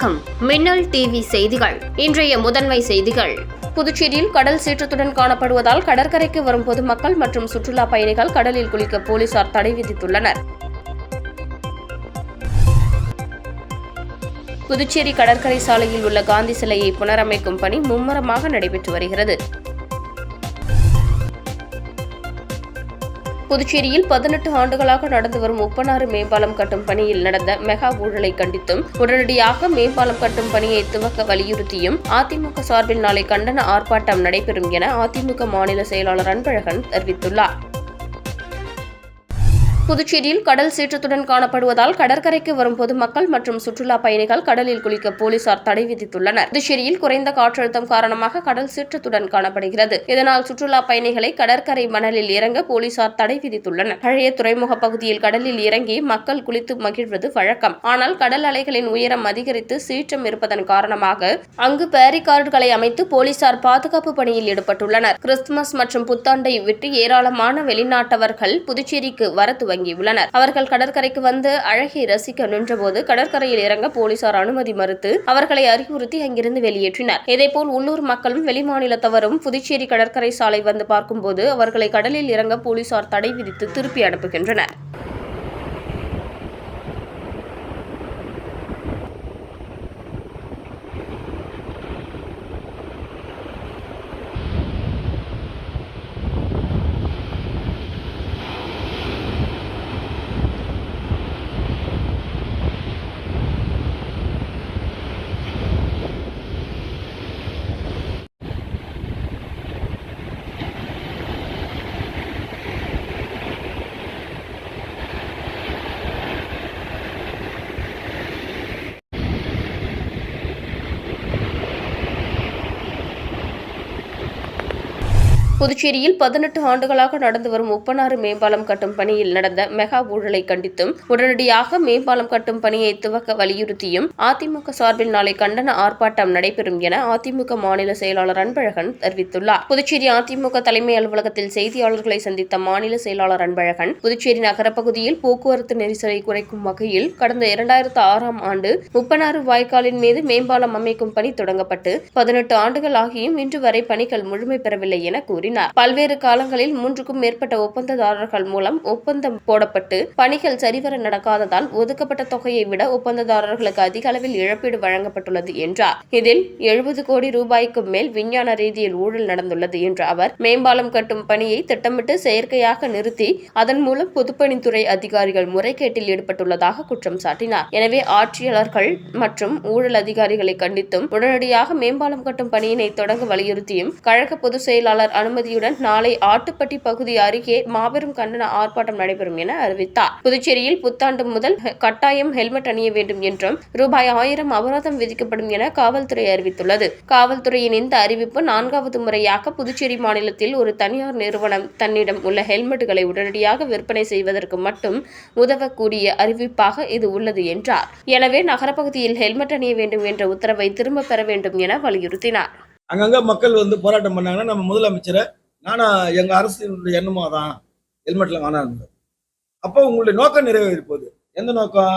வணக்கம். மின்னல் டிவி செய்திகள். இன்றைய முதன்மை செய்திகள். புதுச்சேரியில் கடல் சீற்றத்துடன் காணப்படுவதால் கடற்கரைக்கு வரும் பொதுமக்கள் மற்றும் சுற்றுலா பயணிகள் கடலில் குளிக்க போலீசார் தடை விதித்துள்ளனர். புதுச்சேரி கடற்கரை சாலையில் உள்ள காந்தி சிலையை புனரமைக்கும் பணி மும்முரமாக நடைபெற்று வருகிறது. புதுச்சேரியில் 18 ஆண்டுகளாக நடந்து வரும் உப்பனாறு மேம்பாலம் கட்டும் பணியில் நடந்த மெகா ஊழலை கண்டித்தும் உடனடியாக மேம்பாலம் கட்டும் பணியை துவக்க வலியுறுத்தியும் அதிமுக சார்பில் நாளை கண்டன ஆர்ப்பாட்டம் நடைபெறும் என அதிமுக மாநில செயலாளர் அன்பழகன் தெரிவித்துள்ளார். புதுச்சேரியில் கடல் சீற்றத்துடன் காணப்படுவதால் கடற்கரைக்கு வரும் பொதுமக்கள் மற்றும் சுற்றுலா பயணிகள் கடலில் குளிக்க போலீசார் தடை விதித்துள்ளனர். புதுச்சேரியில் குறைந்த காற்றழுத்தம் காரணமாக கடல் சீற்றத்துடன் காணப்படுகிறது. இதனால் சுற்றுலா பயணிகளை கடற்கரை மணலில் இறங்க போலீசார் தடை விதித்துள்ளனர். பழைய துறைமுக பகுதியில் கடலில் இறங்கி மக்கள் குளித்து மகிழ்வது வழக்கம். ஆனால் கடல் அலைகளின் உயரம் அதிகரித்து சீற்றம் இருப்பதன் காரணமாக அங்கு பேரிகார்டுகளை அமைத்து போலீசார் பாதுகாப்பு பணியில் ஈடுபட்டுள்ளனர். கிறிஸ்துமஸ் மற்றும் புத்தாண்டை விட்டு ஏராளமான வெளிநாட்டவர்கள் புதுச்சேரிக்கு வர துவங்கியுள்ளனர். அவர்கள் கடற்கரைக்கு வந்து அழகை ரசிக்க நின்றபோது கடற்கரையில் இறங்க போலீசார் அனுமதி மறுத்து அவர்களை அறிவுறுத்தி அங்கிருந்து வெளியேற்றினர். இதேபோல் உள்ளூர் மக்களும் வெளிமாநிலத்தவரும் புதுச்சேரி கடற்கரை சாலை வந்து பார்க்கும்போது அவர்களை கடலில் இறங்க போலீசார் தடை விதித்து திருப்பி அனுப்புகின்றனர். புதுச்சேரியில் 18 ஆண்டுகளாக நடந்து வரும் உப்பனாறு மேம்பாலம் கட்டும் பணியில் நடந்த மெகா ஊழலை கண்டித்தும் உடனடியாக மேம்பாலம் கட்டும் பணியை துவக்க வலியுறுத்தியும் அதிமுக சார்பில் நாளை கண்டன ஆர்ப்பாட்டம் நடைபெறும் என அதிமுக மாநில செயலாளர் அன்பழகன் தெரிவித்துள்ளார். புதுச்சேரி அதிமுக தலைமை அலுவலகத்தில் செய்தியாளர்களை சந்தித்த மாநில செயலாளர் அன்பழகன் புதுச்சேரி நகரப்பகுதியில் போக்குவரத்து நெரிசலை குறைக்கும் வகையில் கடந்த 2006ஆம் ஆண்டு உப்பனாறு வாய்க்காலின் மீது மேம்பாலம் அமைக்கும் பணி தொடங்கப்பட்டு 18 ஆண்டுகள் ஆகியும் இன்று வரை பணிகள் முழுமை பெறவில்லை என கூறினார். பல்வேறு காலங்களில் 3க்கும் மேற்பட்ட ஒப்பந்ததாரர்கள் மூலம் ஒப்பந்தம் போடப்பட்டு பணிகள் சரிவர நடக்காததால் ஒதுக்கப்பட்ட தொகையை விட ஒப்பந்ததாரர்களுக்கு அதிக அளவில் இழப்பீடு வழங்கப்பட்டுள்ளது என்றார். இதில் 70 கோடி ரூபாய்க்கு மேல் விஞ்ஞான ரீதியில் ஊழல் நடந்துள்ளது என்ற அவர் மேம்பாலம் கட்டும் பணியை திட்டமிட்டு செயற்கையாக நிறுத்தி அதன் மூலம் பொதுப்பணித்துறை அதிகாரிகள் முறைகேட்டில் ஈடுபட்டுள்ளதாக குற்றம் சாட்டினார். எனவே ஆட்சியாளர்கள் மற்றும் ஊழல் அதிகாரிகளை கண்டித்தும் உடனடியாக மேம்பாலம் கட்டும் பணியினை தொடங்க வலியுறுத்தியும் கழக பொதுச் செயலாளர் அனுமதியுடன் நாளை ஆட்டுப்பட்டி பகுதி அருகே மாபெரும் கண்டன ஆர்ப்பாட்டம் நடைபெறும் என அறிவித்தார். புதுச்சேரியில் புத்தாண்டு முதல் கட்டாயம் ஹெல்மெட் அணிய வேண்டும் என்றும் ரூபாய் 1000 அபராதம் விதிக்கப்படும் என காவல்துறை அறிவித்துள்ளது. காவல்துறையின் இந்த அறிவிப்பு 4வது முறையாக புதுச்சேரி மாநிலத்தில் ஒரு தனியார் நிறுவனம் தன்னிடம் உள்ள ஹெல்மெட்டுகளை உடனடியாக விற்பனை செய்வதற்கு மட்டும் உதவக்கூடிய அறிவிப்பாக இது உள்ளது என்றார். எனவே நகரப்பகுதியில் ஹெல்மெட் அணிய வேண்டும் என்ற உத்தரவை திரும்ப பெற வேண்டும் என வலியுறுத்தினார். அங்கங்க மக்கள் வந்து போராட்டம் பண்ணாங்கன்னா நம்ம முதலமைச்சரை நானா எங்க அரசினுடைய எண்ணமோ தான் ஹெல்மெட்ல காணாது. அப்போ உங்களுடைய நோக்கம் நிறைவேறி போகுது. எந்த நோக்கம்?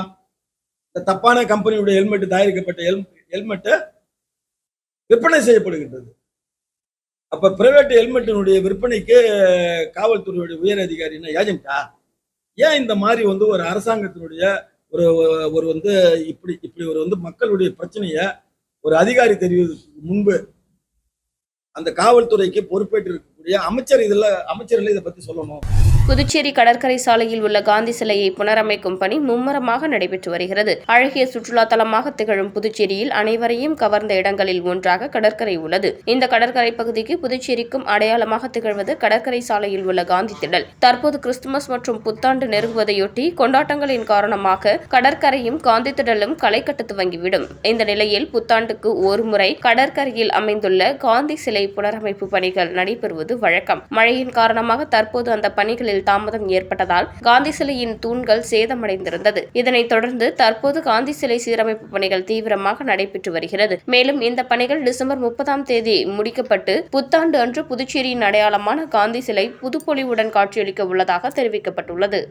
இந்த தப்பான கம்பெனியுடைய ஹெல்மெட் தயாரிக்கப்பட்ட ஹெல்மெட்டை விற்பனை செய்யப்படுகின்றது. அப்ப பிரைவேட் ஹெல்மெட்டினுடைய விற்பனைக்கு காவல்துறையுடைய உயர் அதிகாரின்னா ஏஜென்டா? ஏன் இந்த மாதிரி வந்து ஒரு அரசாங்கத்தினுடைய ஒரு வந்து இப்படி ஒரு மக்களுடைய பிரச்சனைய ஒரு அதிகாரி தெரிவதற்கு முன்பு அந்த காவல்துறைக்கு பொறுப்பேற்று இருக்கக்கூடிய அமைச்சர்கள் இதை பத்தி சொல்லணும். புதுச்சேரி கடற்கரை சாலையில் உள்ள காந்தி சிலையை புனரமைக்கும் பணி மும்முரமாக நடைபெற்று வருகிறது. அழகிய சுற்றுலா தலமாக திகழும் புதுச்சேரியில் அனைவரையும் கவர்ந்த இடங்களில் ஒன்றாக கடற்கரை உள்ளது. இந்த கடற்கரை பகுதிக்கு புதுச்சேரிக்கும் அடையாளமாக திகழ்வது கடற்கரை சாலையில் உள்ள காந்தி திடல். தற்போது கிறிஸ்துமஸ் மற்றும் புத்தாண்டு நெருங்குவதையொட்டி கொண்டாட்டங்களின் காரணமாக கடற்கரையும் காந்தி திடலும் களை கட்ட துவங்கிவிடும். இந்த நிலையில் புத்தாண்டுக்கு ஒருமுறை கடற்கரையில் அமைந்துள்ள காந்தி சிலை புனரமைப்பு பணிகள் நடைபெறுவது வழக்கம். மழையின் காரணமாக தற்போது அந்த பணிகளில் தாமதம் ஏற்பட்டதால் காந்தி சிலையின் தூண்கள் சேதமடைந்திருந்தது. இதனைத் தொடர்ந்து தற்போது காந்தி சிலை சீரமைப்பு பணிகள் தீவிரமாக நடைபெற்று வருகிறது. மேலும் இந்த பணிகள் டிசம்பர் 30ஆம் தேதி முடிக்கப்பட்டு புத்தாண்டு அன்று புதுச்சேரியின் அடையாளமான காந்தி சிலை புதுப்பொலிவுடன் காட்சியளிக்க உள்ளதாக தெரிவிக்கப்பட்டுள்ளது.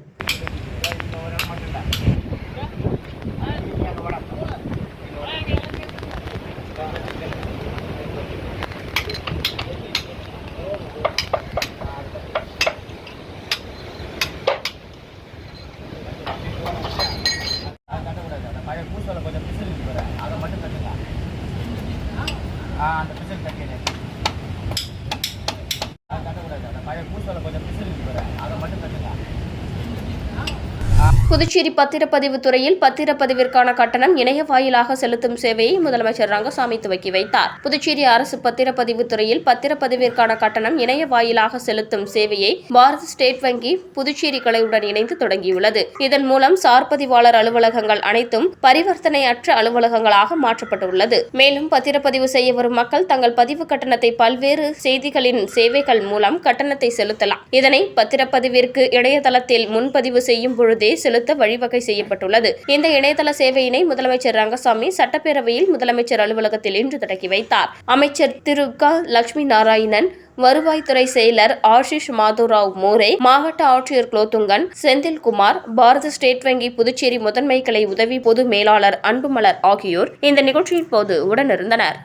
புதுச்சேரி பத்திரப்பதிவு துறையில் பத்திரப்பதிவிற்கான கட்டணம் இணைய வாயிலாக செலுத்தும் சேவையை முதலமைச்சர் ரங்கசாமி துவக்கி வைத்தார். புதுச்சேரி அரசு பத்திரப்பதிவு துறையில் பத்திரப்பதிவிற்கான கட்டணம் இணைய வாயிலாக செலுத்தும் சேவையை பாரத ஸ்டேட் வங்கி புதுச்சேரி கிளையுடன் இணைந்து தொடங்கியுள்ளது. இதன் மூலம் சார்பதிவாளர் அலுவலகங்கள் அனைத்தும் பரிவர்த்தனையற்ற அலுவலகங்களாக மாற்றப்பட்டுள்ளது. மேலும் பத்திரப்பதிவு செய்ய வரும் மக்கள் தங்கள் பதிவு கட்டணத்தை பல்வேறு செய்திகளின் சேவைகள் மூலம் கட்டணத்தை செலுத்தலாம். இதனை பத்திரப்பதிவிற்கு இணையதளத்தில் முன்பதிவு செய்யும் பொழுதே செலுத்த வழிவகை செய்யப்பட்டுள்ளது. இந்த இணையதள சேவையினை முதலமைச்சர் ரங்கசாமி சட்டப்பேரவையில் முதலமைச்சர் அலுவலகத்தில் இன்று தொடங்கி வைத்தார். அமைச்சர் திரு க. லட்சுமி நாராயணன், வருவாய்த்துறை செயலர் ஆஷிஷ் மாதவராவ் மோரே, மாவட்ட ஆட்சியர் குலோத்துங்கன், செந்தில்குமார், பாரத ஸ்டேட் வங்கி புதுச்சேரி முதன்மை கிளை உதவி பொது மேலாளர் அன்புமலர் ஆகியோர் இந்த நிகழ்ச்சியின் போது உடனிருந்தனர்.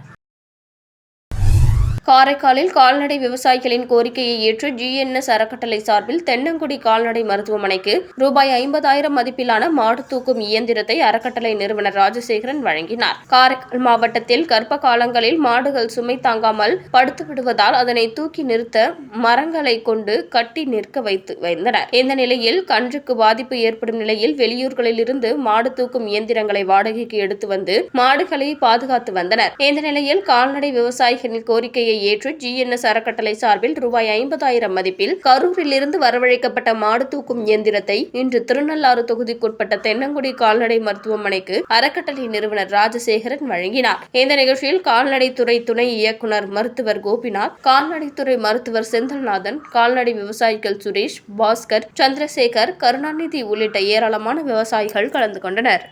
காரைக்காலில் கால்நடை விவசாயிகளின் கோரிக்கையை ஏற்று GNS அறக்கட்டளை சார்பில் தென்னங்குடி கால்நடை மருத்துவமனைக்கு ரூபாய் 50,000 மதிப்பிலான மாடு தூக்கும் இயந்திரத்தை அறக்கட்டளை நிறுவனர் ராஜசேகரன் வழங்கினார். காரைக்கால் மாவட்டத்தில் கர்ப்ப காலங்களில் மாடுகள் சுமை தாங்காமல் படுத்து விடுவதால் அதனை தூக்கி நிறுத்த மரங்களை கொண்டு கட்டி நிற்க வைத்து வந்தனர். இந்த நிலையில் கன்றுக்கு பாதிப்பு ஏற்படும் நிலையில் வெளியூர்களில் இருந்து மாடு தூக்கும் இயந்திரங்களை வாடகைக்கு எடுத்து வந்து மாடுகளை பாதுகாத்து வந்தனர். இந்த நிலையில் கால்நடை விவசாயிகளின் கோரிக்கையை ஏற்று GNS அறக்கட்டளை சார்பில் ரூபாய் 50,000 மதிப்பில் கரூரில் இருந்து வரவழைக்கப்பட்ட மாடு தூக்கும் இயந்திரத்தை இன்று திருநள்ளாறு தொகுதிக்குட்பட்ட தென்னங்குடி கால்நடை மருத்துவமனைக்கு அறக்கட்டளை நிறுவனர் ராஜசேகரன் வழங்கினார். இந்த நிகழ்ச்சியில் கால்நடைத்துறை துணை இயக்குநர் மருத்துவர் கோபிநாத், கால்நடைத்துறை மருத்துவர் செந்தில்நாதன், கால்நடை விவசாயிகள் சுரேஷ், பாஸ்கர், சந்திரசேகர், கருணாநிதி உள்ளிட்ட ஏராளமான விவசாயிகள் கலந்து கொண்டனர்.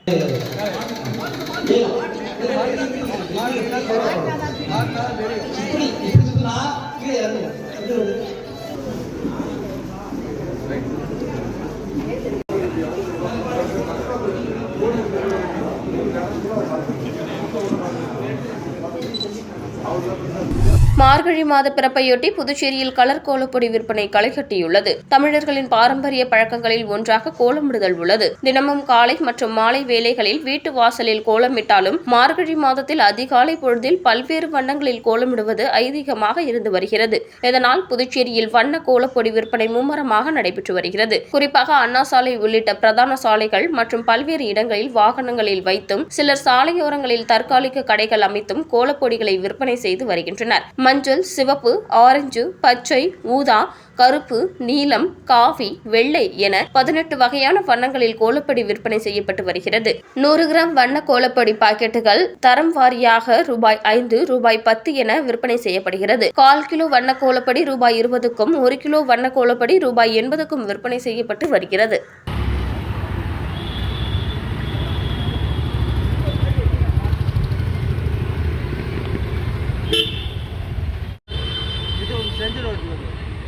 மார்கழி மாத பிறப்பையொட்டி புதுச்சேரியில் கலர் கோலப்பொடி விற்பனை களைகட்டியுள்ளது. தமிழர்களின் பாரம்பரிய பழக்கங்களில் ஒன்றாக கோலமிடுதல் உள்ளது. தினமும் காலை மற்றும் மாலை வேளைகளில் வீட்டு வாசலில் கோலமிட்டாலும் மார்கழி மாதத்தில் அதிகாலை பொழுதில் பல்வேறு வண்ணங்களில் கோலமிடுவது ஐதீகமாக இருந்து வருகிறது. இதனால் புதுச்சேரியில் வண்ண கோலப்பொடி விற்பனை மும்முரமாக நடைபெற்று வருகிறது. குறிப்பாக அண்ணா சாலை உள்ளிட்ட பிரதான சாலைகள் மற்றும் பல்வேறு இடங்களில் வாகனங்களில் வைத்தும் சிலர் சாலையோரங்களில் தற்காலிக கடைகள் அமைத்தும் கோலப்பொடிகளை விற்பனை செய்து வருகின்றனர். மஞ்சள், சிவப்பு, ஆரஞ்சு, பச்சை, ஊதா, கருப்பு, நீலம், காவி, வெள்ளை என 18 வகையான வண்ணங்களில் கோலப்பொடி விற்பனை செய்யப்பட்டு வருகிறது. 100 கிராம் வண்ண கோலப்பொடி பாக்கெட்டுகள் தரம் வாரியாக ரூபாய் 5, ரூபாய் 10 என விற்பனை செய்யப்படுகிறது. 1/4 கிலோ வண்ண கோலப்பொடி ரூபாய் 20க்கும், 1 கிலோ வண்ண கோலப்பொடி ரூபாய் 80க்கும் விற்பனை செய்யப்பட்டு வருகிறது.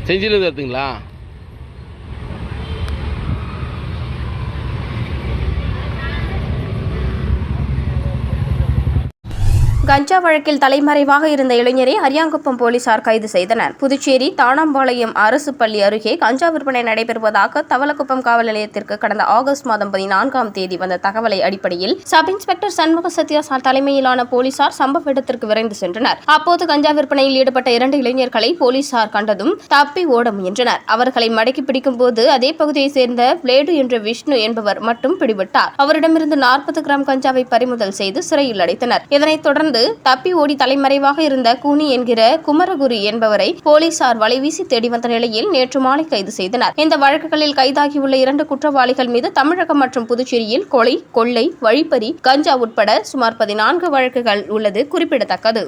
செஞ்சிலிருந்து எடுத்துங்களா? கஞ்சா வழக்கில் தலைமறைவாக இருந்த இளைஞரை அரியாங்குப்பம் போலீசார் கைது செய்தனர். புதுச்சேரி தானாம்பாளையம் அரசு பள்ளி அருகே கஞ்சா விற்பனை நடைபெறுவதாக தவளக்குப்பம் காவல் நிலையத்திற்கு கடந்த ஆகஸ்ட் மாதம் 14ஆம் தேதி வந்த தகவலை அடிப்படையில் சப் இன்ஸ்பெக்டர் சண்முக சத்யா தலைமையிலான போலீசார் சம்பவ இடத்திற்கு விரைந்து சென்றனர். அப்போது கஞ்சா விற்பனையில் ஈடுபட்ட 2 இளைஞர்களை போலீசார் கண்டதும் தப்பி ஓட முயன்றனர். அவர்களை மடக்கி பிடிக்கும் போது அதே பகுதியைச் சேர்ந்த பிளேடு என்ற விஷ்ணு என்பவர் மட்டும் பிடிபட்டார். அவரிடமிருந்து 40 கிராம் கஞ்சாவை பறிமுதல் செய்து சிறையில் அடைத்தனர். இதனைத் தொடர்ந்து தப்பி ஓடி தலைமறைவாக இருந்த கூனி என்கிற குமரகுரு என்பவரை போலீசார் வலைவீசி தேடி வந்த நிலையில் நேற்று மாலை கைது செய்தனர். இந்த வழக்குகளில் கைதாகியுள்ள 2 குற்றவாளிகள் மீது தமிழகம் மற்றும் புதுச்சேரியில் கொலை, கொள்ளை, வழிப்பறி, கஞ்சா உட்பட சுமார் 14 வழக்குகள் உள்ளது குறிப்பிடத்தக்கது.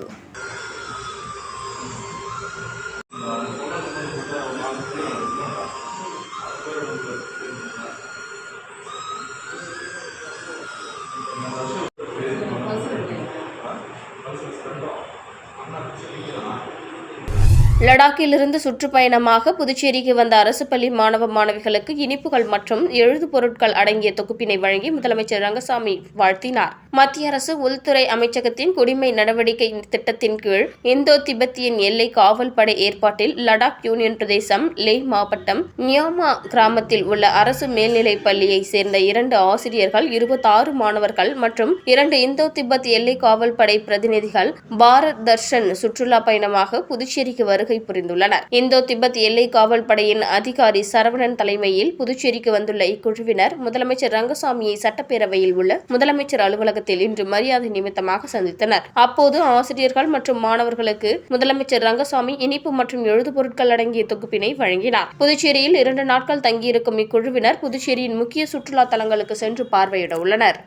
லடாக்கிலிருந்து சுற்றுப்பயணமாக புதுச்சேரிக்கு வந்த அரசு பள்ளி மாணவ மாணவிகளுக்கு இனிப்புகள் மற்றும் எழுது பொருட்கள் அடங்கிய தொகுப்பினை வழங்கி முதலமைச்சர் ரங்கசாமி வாழ்த்தினார். மத்திய அரசு உள்துறை அமைச்சகத்தின் குடிமை நடவடிக்கை திட்டத்தின் கீழ் இந்தோ திபெத்தியன் எல்லை காவல் படை ஏற்பாட்டில் லடாக் யூனியன் பிரதேசம் லே மாவட்டம் நியாமா கிராமத்தில் உள்ள அரசு மேல்நிலைப் பள்ளியை சேர்ந்த 2 ஆசிரியர்கள், 26 மாணவர்கள் மற்றும் 2 இந்தோ திபெத் எல்லை காவல் படை பிரதிநிதிகள் பாரத் தர்ஷன் சுற்றுலா பயணமாக புதுச்சேரிக்கு வருகை வருகை புரிந்துள்ளனர். இந்தோ திபெத் எல்லை காவல் படையின் அதிகாரி சரவணன் தலைமையில் புதுச்சேரிக்கு வந்துள்ள இக்குழுவினர் முதலமைச்சர் ரங்கசாமியை சட்டப்பேரவையில் உள்ள முதலமைச்சர் அலுவலகத்தில் இன்று மரியாதை நிமித்தமாக சந்தித்தனர். அப்போது ஆசிரியர்கள் மற்றும் மாணவர்களுக்கு முதலமைச்சர் ரங்கசாமி இனிப்பு மற்றும் எழுதுபொருட்கள் அடங்கிய தொகுப்பினை வழங்கினார். புதுச்சேரியில் 2 நாட்கள் தங்கியிருக்கும் இக்குழுவினர் புதுச்சேரியின் முக்கிய சுற்றுலா தலங்களுக்கு சென்று பார்வையிட உள்ளனர்.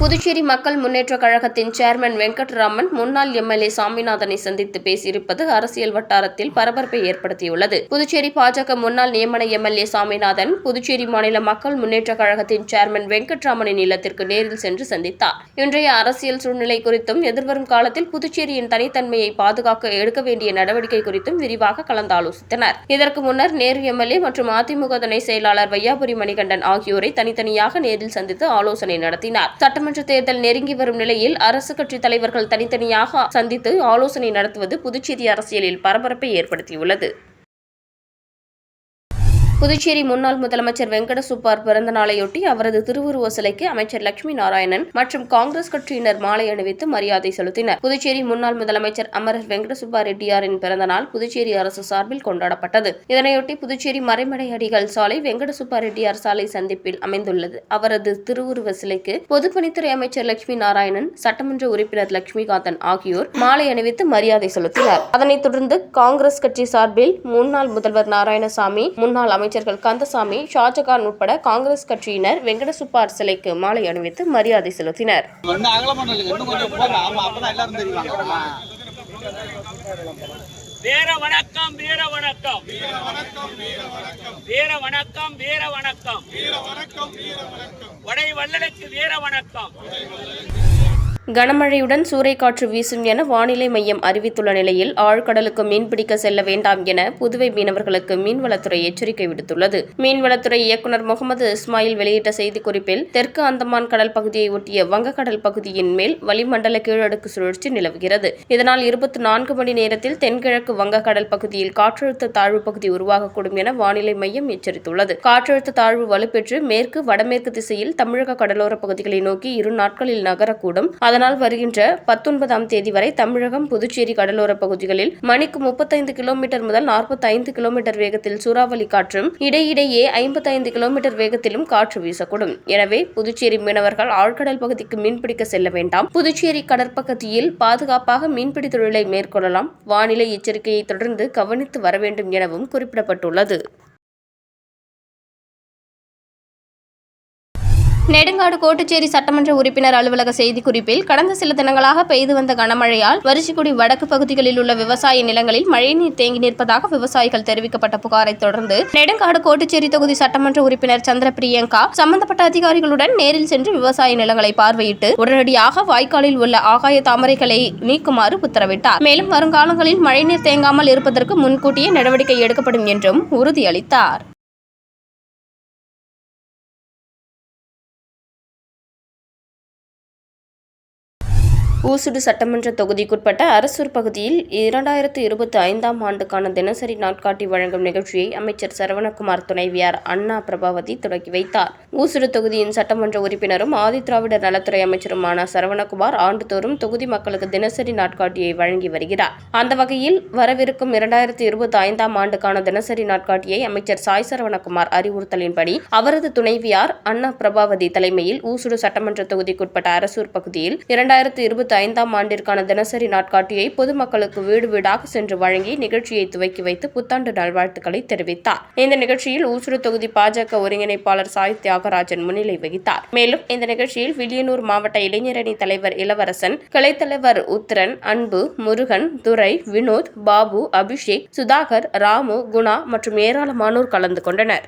புதுச்சேரி மக்கள் முன்னேற்றக் கழகத்தின் சேர்மன் வெங்கட்ராமன் முன்னாள் எம்எல்ஏ சாமிநாதனை சந்தித்து பேசியிருப்பது அரசியல் வட்டாரத்தில் பரபரப்பை ஏற்படுத்தியுள்ளது. புதுச்சேரி பாஜக முன்னாள் நியமன எம்எல்ஏ சாமிநாதன் புதுச்சேரி மாநில மக்கள் முன்னேற்றக் கழகத்தின் சேர்மன் வெங்கட்ராமனின் இல்லத்திற்கு நேரில் சென்று சந்தித்தார். இன்றைய அரசியல் சூழ்நிலை குறித்தும் எதிர்வரும் காலத்தில் புதுச்சேரியின் தனித்தன்மையை பாதுகாக்க எடுக்க வேண்டிய நடவடிக்கை குறித்தும் விரிவாக கலந்தாலோசித்தனர். இதற்கு முன்னர் நேரு எம்எல்ஏ மற்றும் அதிமுக துணை செயலாளர் வையாபுரி மணிகண்டன் ஆகியோரை தனித்தனியாக நேரில் சந்தித்து ஆலோசனை நடத்தினார். சட்டமன்ற தேர்தல் நெருங்கி வரும் நிலையில் அரசு கட்சி தலைவர்கள் தனித்தனியாக சந்தித்து ஆலோசனை நடத்துவது புதுச்சேரி அரசியலில் பரபரப்பை ஏற்படுத்தியுள்ளது. புதுச்சேரி முன்னாள் முதலமைச்சர் வெங்கட சுப்பார் பிறந்த நாளையொட்டி அவரது திருவுருவ சிலைக்கு அமைச்சர் லட்சுமி நாராயணன் மற்றும் காங்கிரஸ் கட்சியினர் மாலை அணிவித்து மரியாதை செலுத்தினர். புதுச்சேரி முன்னாள் முதலமைச்சர் அமரர் வெங்கட சுப்பா ரெட்டியாரின் பிறந்த நாள் புதுச்சேரி அரசு சார்பில் கொண்டாடப்பட்டது. இதனையொட்டி புதுச்சேரி மறைமடை அடிகள் சாலை வெங்கட சுப்பா ரெட்டியார் சாலை சந்திப்பில் அமைந்துள்ளது அவரது திருவுருவ சிலைக்கு பொதுப்பணித்துறை அமைச்சர் லட்சுமி நாராயணன், சட்டமன்ற உறுப்பினர் லட்சுமிகாந்தன் ஆகியோர் மாலை அணிவித்து மரியாதை செலுத்தினர். அதனைத் தொடர்ந்து காங்கிரஸ் கட்சி சார்பில் முன்னாள் முதல்வர் நாராயணசாமி, முன்னாள் அமைச்சர்கள் கந்தசாமி, ஷாஜகான் உட்பட காங்கிரஸ் கட்சியினர் வெங்கட சுப்பார் சிலைக்கு மாலை அணிவித்து மரியாதை செலுத்தினர். வீர வணக்கம், வீர வணக்கம், வீர வணக்கம், வீர வணக்கம், வீர வணக்கம், வீர வணக்கம், வடை வள்ளலுக்கு வீர வணக்கம். கனமழையுடன் சூறைக்காற்று வீசும் என வானிலை மையம் அறிவித்துள்ள நிலையில் ஆழ்கடலுக்கு மீன்பிடிக்க செல்ல வேண்டாம் என புதுவை மீனவர்களுக்கு மீன்வளத்துறை எச்சரிக்கை விடுத்துள்ளது. மீன்வளத்துறை இயக்குநர் முகமது இஸ்மாயில் வெளியிட்ட செய்திக்குறிப்பில் தெற்கு அந்தமான் கடல் பகுதியை ஒட்டிய வங்கக்கடல் பகுதியின் மேல் வளிமண்டல கீழடுக்கு சுழற்சி நிலவுகிறது. இதனால் 24 மணி நேரத்தில் தென்கிழக்கு வங்கக்கடல் பகுதியில் காற்றழுத்த தாழ்வு பகுதி உருவாகக்கூடும் என வானிலை மையம் எச்சரித்துள்ளது. காற்றழுத்த தாழ்வு வலுப்பெற்று மேற்கு வடமேற்கு திசையில் தமிழக கடலோர பகுதிகளை நோக்கி 2 நாட்களில் நகரக்கூடும். அதனால் வருகின்ற 19ஆம் தேதி வரை தமிழகம், புதுச்சேரி கடலோர பகுதிகளில் மணிக்கு 35 கிலோமீட்டர் முதல் 45 கிலோமீட்டர் வேகத்தில் சூறாவளி காற்றும், இடையிடையே 55 கிலோமீட்டர் வேகத்திலும் காற்று வீசக்கூடும். எனவே புதுச்சேரி மீனவர்கள் ஆழ்கடல் பகுதிக்கு மீன்பிடிக்க செல்ல வேண்டாம். புதுச்சேரி கடற்பகுதியில் பாதுகாப்பாக மீன்பிடி தொழிலை மேற்கொள்ளலாம். வானிலை எச்சரிக்கையை தொடர்ந்து கவனித்து வர வேண்டும் எனவும் குறிப்பிடப்பட்டுள்ளது. நெடுங்காடு கோட்டுச்சேரி சட்டமன்ற உறுப்பினர் அலுவலக செய்திக்குறிப்பில் கடந்த சில தினங்களாக பெய்து வந்த கனமழையால் வரிச்சிக்குடி வடக்கு பகுதிகளில் உள்ள விவசாய நிலங்களில் மழைநீர் தேங்கி நிற்பதாக விவசாயிகள் தெரிவிக்கப்பட்ட புகாரை தொடர்ந்து நெடுங்காடு கோட்டுச்சேரி தொகுதி சட்டமன்ற உறுப்பினர் சந்திர பிரியங்கா சம்பந்தப்பட்ட அதிகாரிகளுடன் நேரில் சென்று விவசாய நிலங்களை பார்வையிட்டு உடனடியாக வாய்க்காலில் உள்ள ஆகாய தாமரைகளை நீக்குமாறு உத்தரவிட்டார். மேலும் வருங்காலங்களில் மழைநீர் தேங்காமல் இருப்பதற்கு முன்கூட்டியே நடவடிக்கை எடுக்கப்படும் என்றும் உறுதியளித்தார். ஊசுடு சட்டமன்ற தொகுதிக்குட்பட்ட அரசூர் பகுதியில் 2025ஆம் ஆண்டுக்கான தினசரி நாட்காட்டி வழங்கும் நிகழ்ச்சியை அமைச்சர் சரவணகுமார் துணைவியார் அண்ணா பிரபாவதி தொடங்கி வைத்தார். ஊசுடு தொகுதியின் சட்டமன்ற உறுப்பினரும் ஆதிதிராவிடர் நலத்துறை அமைச்சருமான சரவணகுமார் ஆண்டுதோறும் தொகுதி மக்களுக்கு தினசரி நாட்காட்டியை வழங்கி வருகிறார். அந்த வகையில் வரவிருக்கும் 2025ஆம் ஆண்டுக்கான தினசரி நாட்காட்டியை அமைச்சர் சாய் சரவணகுமார் அறிவுறுத்தலின்படி அவரது துணைவியார் அண்ணா பிரபாவதி தலைமையில் ஊசுடு சட்டமன்ற தொகுதிக்குட்பட்ட அரசூர் பகுதியில் 2025ஆம் ஆண்டிற்கான தினசரி நாட்காட்டியை பொதுமக்களுக்கு வீடு வீடாக சென்று வழங்கி நிகழ்ச்சியை துவக்கி வைத்து புத்தாண்டு நல்வாழ்த்துக்களை தெரிவித்தார். இந்த நிகழ்ச்சியில் ஊசுடு தொகுதி பாஜக ஒருங்கிணைப்பாளர் சாய் தியாகராஜன் முன்னிலை வகித்தார். மேலும் இந்த நிகழ்ச்சியில் வில்லியனூர் மாவட்ட இளைஞரணி தலைவர் இளவரசன், கிளைத்தலைவர் உத்திரன், அன்பு, முருகன், துரை, வினோத், பாபு, அபிஷேக், சுதாகர், ராமு, குணா மற்றும் ஏராளமானோர் கலந்து கொண்டனர்.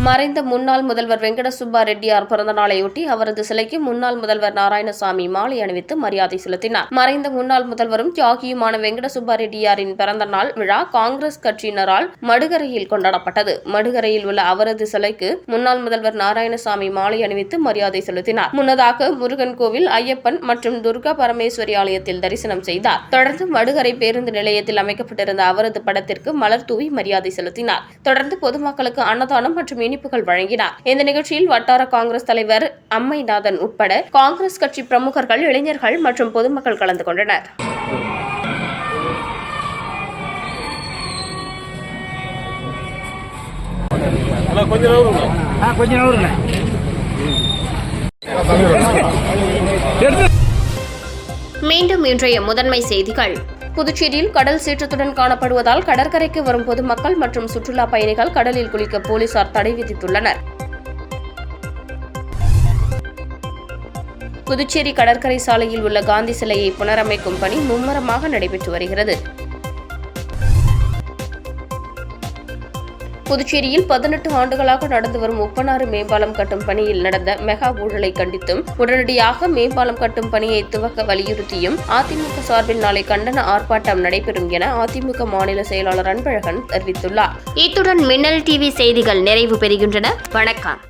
மறைந்த முன்னாள் முதல்வர் வெங்கட சுப்பா ரெட்டியார் பிறந்த நாளையொட்டி அவரது சிலைக்கு முன்னாள் முதல்வர் நாராயணசாமி மாலை அணிவித்து மரியாதை செலுத்தினார். மறைந்த முன்னாள் முதல்வரும் தியாகியுமான வெங்கட சுப்பா ரெட்டியாரின் பிறந்த நாள் விழா காங்கிரஸ் கட்சியினரால் மடுகரையில் கொண்டாடப்பட்டது. மடுகரையில் உள்ள அவரது சிலைக்கு முன்னாள் முதல்வர் நாராயணசாமி மாலை அணிவித்து மரியாதை செலுத்தினார். முன்னதாக முருகன் கோவில், ஐயப்பன் மற்றும் துர்கா பரமேஸ்வரி ஆலயத்தில் தரிசனம் செய்தார். தொடர்ந்து மடுகரை பேருந்து நிலையத்தில் அமைக்கப்பட்டிருந்த அவரது படத்திற்கு மலர் தூவி மரியாதை செலுத்தினார். தொடர்ந்து பொதுமக்களுக்கு அன்னதானம் மற்றும் இனிப்புகள் வழங்கினார். இந்த நிகழ்ச்சியில் வட்டார காங்கிரஸ் தலைவர் அம்மைநாதன் உட்பட காங்கிரஸ் கட்சி பிரமுகர்கள், இளைஞர்கள் மற்றும் பொதுமக்கள் கலந்து கொண்டனர். மீண்டும் இன்றைய முதன்மை செய்திகள். புதுச்சேரியில் கடல் சீற்றத்துடன் காணப்படுவதால் கடற்கரைக்கு வரும் பொதுமக்கள் மற்றும் சுற்றுலா பயணிகள் கடலில் குளிக்க போலீசார் தடை விதித்துள்ளனர். புதுச்சேரி கடற்கரை சாலையில் உள்ள காந்தி சிலையை புனரமைக்கும் பணி மும்முரமாக நடைபெற்று வருகிறது. புதுச்சேரியில் 18 ஆண்டுகளாக நடந்து வரும் உப்பனாறு மேம்பாலம் கட்டும் பணியில் நடந்த மெகா ஊழலை கண்டித்தும் உடனடியாக மேம்பாலம் கட்டும் பணியை துவக்க வலியுறுத்தியும் அதிமுக சார்பில் நாளை கண்டன ஆர்ப்பாட்டம் நடைபெறும் என அதிமுக மாநில செயலாளர் அன்பழகன் தெரிவித்துள்ளார். இத்துடன் மின்னல் டிவி செய்திகள் நிறைவு பெறுகின்றன. வணக்கம்.